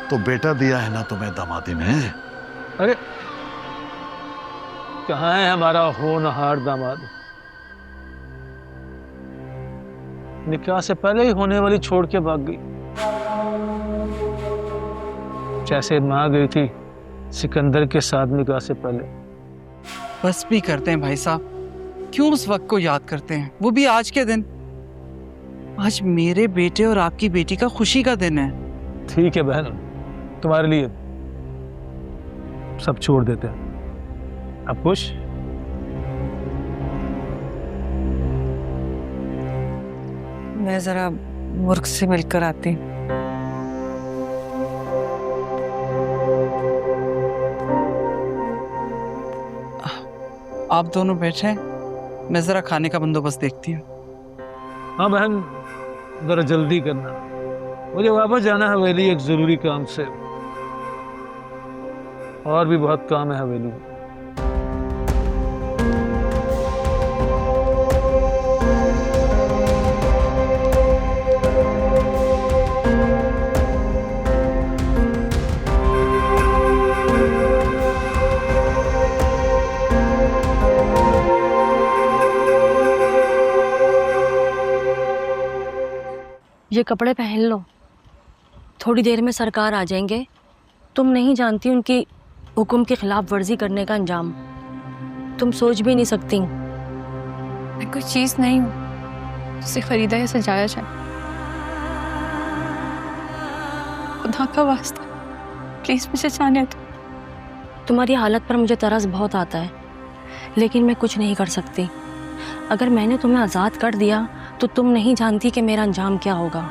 तो बेटा दिया है ना तुम्हें दामादी में। अरे कहाँ है हमारा होनहार दामाद? निकाह से पहले ही होने वाली छोड़ के भाग गई, जैसे मां गई थी सिकंदर के साथ निकाह से पहले। बस भी करते हैं भाई साहब, क्यों उस वक्त को याद करते हैं, वो भी आज के दिन। आज मेरे बेटे और आपकी बेटी का खुशी का दिन है। ठीक है बहन, तुम्हारे लिए सब छोड़ देते हैं। अब खुश? मैं जरा मुर्ख से मिलकर आती हूँ। आप दोनों बैठे, मैं जरा खाने का बंदोबस्त देखती हूँ। हाँ बहन, जरा जल्दी करना, मुझे वापस जाना है हवेली एक जरूरी काम से, और भी बहुत काम है हवेली में। ये कपड़े पहन लो, थोड़ी देर में सरकार आ जाएंगे। तुम नहीं जानती उनकी हुक्म की खिलाफ वर्जी करने का अंजाम, तुम सोच भी नहीं सकती। मैं कोई चीज़ नहीं हूँ जिसे खरीदा या सजाया जाए। खुदा का वास्ता प्लीज़ मुझे जाने दो। तुम्हारी हालत पर मुझे तरस बहुत आता है, लेकिन मैं कुछ नहीं कर सकती। अगर मैंने तुम्हें आज़ाद कर दिया तो तुम नहीं जानती कि मेरा अंजाम क्या होगा।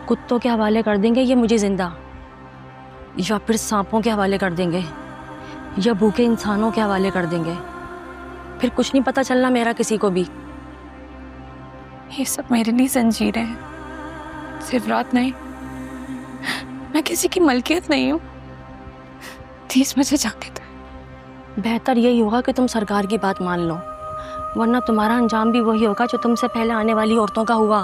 कुत्तों के हवाले कर देंगे ये मुझे जिंदा, या फिर सांपों के हवाले कर देंगे, या भूखे इंसानों के हवाले कर देंगे। फिर कुछ नहीं पता चलना मेरा किसी को भी। ये सब मेरे लिए जंजीरें हैं, सिर्फ रात नहीं। मैं किसी की मलकियत नहीं हूँ, प्लीज मुझे जाने दो। बेहतर यही होगा कि तुम सरकार की बात मान लो, वरना तुम्हारा अंजाम भी वही होगा जो तुमसे पहले आने वाली औरतों का हुआ।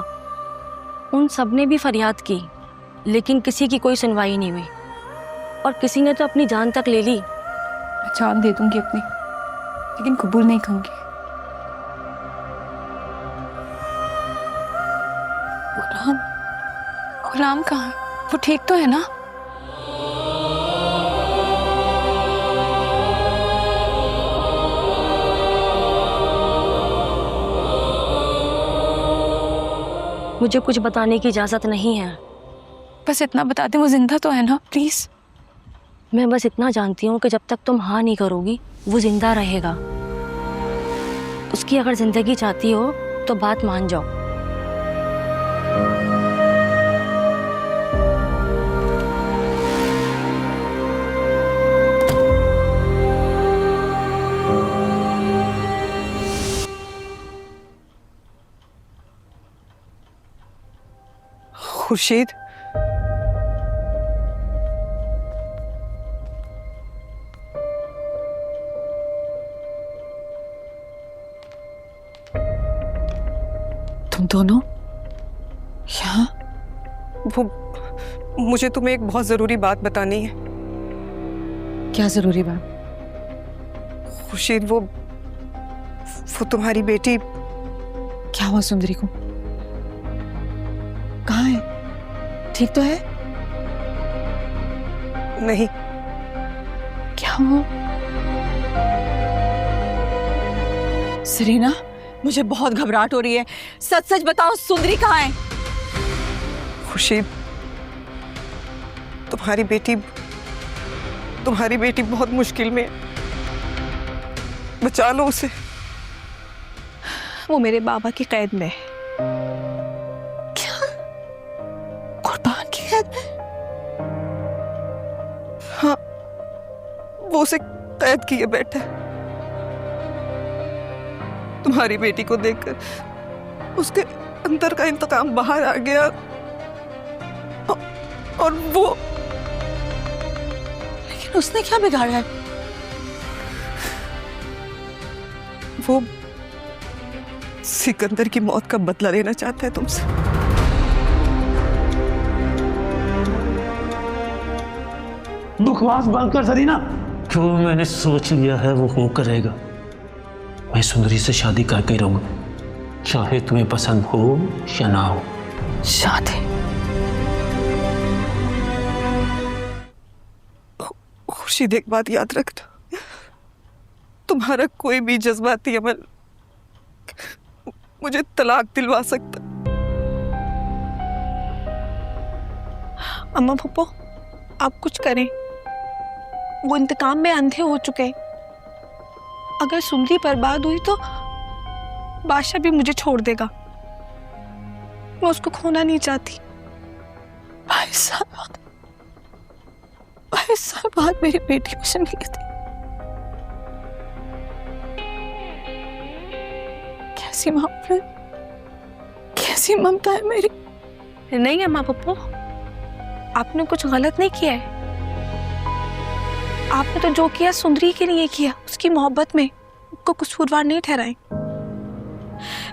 उन सब ने भी फरियाद की, लेकिन किसी की कोई सुनवाई नहीं हुई, और किसी ने तो अपनी जान तक ले ली। मैं जान दे दूंगी अपनी, लेकिन कबूल नहीं करूंगी। गुलाम, गुलाम कहाँ है? वो ठीक तो है ना? मुझे कुछ बताने की इजाज़त नहीं है। बस इतना बता दे वो जिंदा तो है ना, प्लीज। मैं बस इतना जानती हूँ कि जब तक तुम हाँ नहीं करोगी वो जिंदा रहेगा। उसकी अगर जिंदगी चाहती हो तो बात मान जाओ। खुर्शीद, तुम दोनों यहाँ? वो मुझे तुम्हें एक बहुत जरूरी बात बतानी है। क्या जरूरी बात? खुर्शीद, वो तुम्हारी बेटी। क्या हुआ सुंदरी को? कहाँ है? ठीक तो है? नहीं। क्या हुआ? सरीना, मुझे बहुत घबराहट हो रही है, सच सच बताओ सुंदरी कहाँ है? खुर्शीद, तुम्हारी बेटी बहुत मुश्किल में है, बचा लो उसे। वो मेरे बाबा की कैद में है। क्या? कुर्बान की कैद में? हाँ, वो उसे कैद किए बैठा है। तुम्हारी बेटी को देखकर उसके अंदर का इंतकाम बाहर आ गया, और वो। लेकिन उसने क्या बिगाड़ा है? वो सिकंदर की मौत का बदला लेना चाहता है तुमसे। बकवास बंद कर जरीना। जो मैंने सोच लिया है वो हो करेगा। मैं सुंदरी से शादी करके ही रहूंगा, चाहे तुम्हें पसंद हो या ना हो। शादी? खुर्शीद, एक बात याद रखना, तुम्हारा कोई भी जज्बाती अमल मुझे तलाक दिलवा सकता। अम्मा पप्पो, आप कुछ करें, वो इंतकाम में अंधे हो चुके हैं। अगर सुंदरी बर्बाद हुई तो बादशाह भी मुझे छोड़ देगा। मैं उसको खोना नहीं चाहती। भाई साहब आज मेरी बेटी मुझसे मिली थी। कैसी मोहब्बत, कैसी ममता है मेरी। नहीं अम्मा पप्पो, आपने कुछ गलत नहीं किया है। आपने तो जो किया सुंदरी के लिए किया, उसकी मोहब्बत में उसको कसूरवार नहीं ठहराए।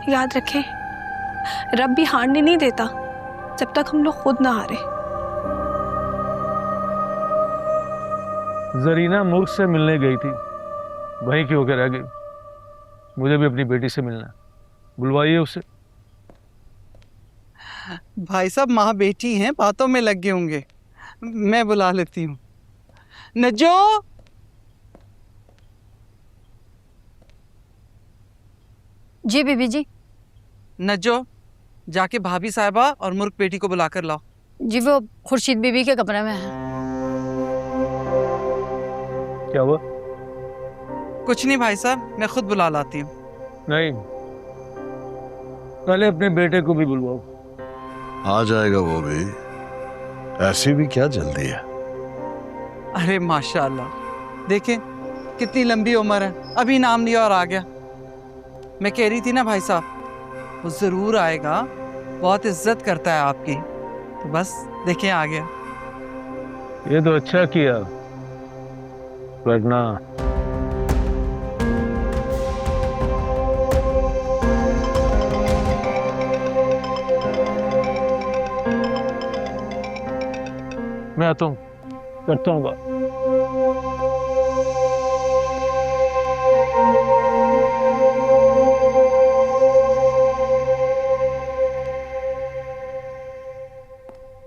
याद रखें, रब भी हारने नहीं देता जब तक हम लोग खुद ना हारे। जरीना मुर्ख से मिलने गई थी, वहीं की होकर रह गई। मुझे भी अपनी बेटी से मिलना है, बुलवाइए उसे। भाई साहब, माँ बेटी हैं, बातों में लग गए होंगे, मैं बुला लेती हूँ। नजो, जी बीबी जी। नजो, जाके भाभी साहिबा और मुर्ख बेटी को बुलाकर लाओ। जी वो खुर्शीद बीबी के कमरे में है। क्या हुआ? कुछ नहीं भाई साहब, मैं खुद बुला लाती हूँ। नहीं, पहले अपने बेटे को भी बुलवाओ। आ जाएगा वो भी, ऐसी भी क्या जल्दी है। अरे माशाल्लाह, देखें कितनी लंबी उम्र है, अभी नाम लिया और आ गया। मैं कह रही थी ना भाई साहब, वो जरूर आएगा, बहुत इज्जत करता है आपकी। तो बस देखें आ गया। ये तो अच्छा किया, वरना मैं आता हूँ, करता हूँ बात।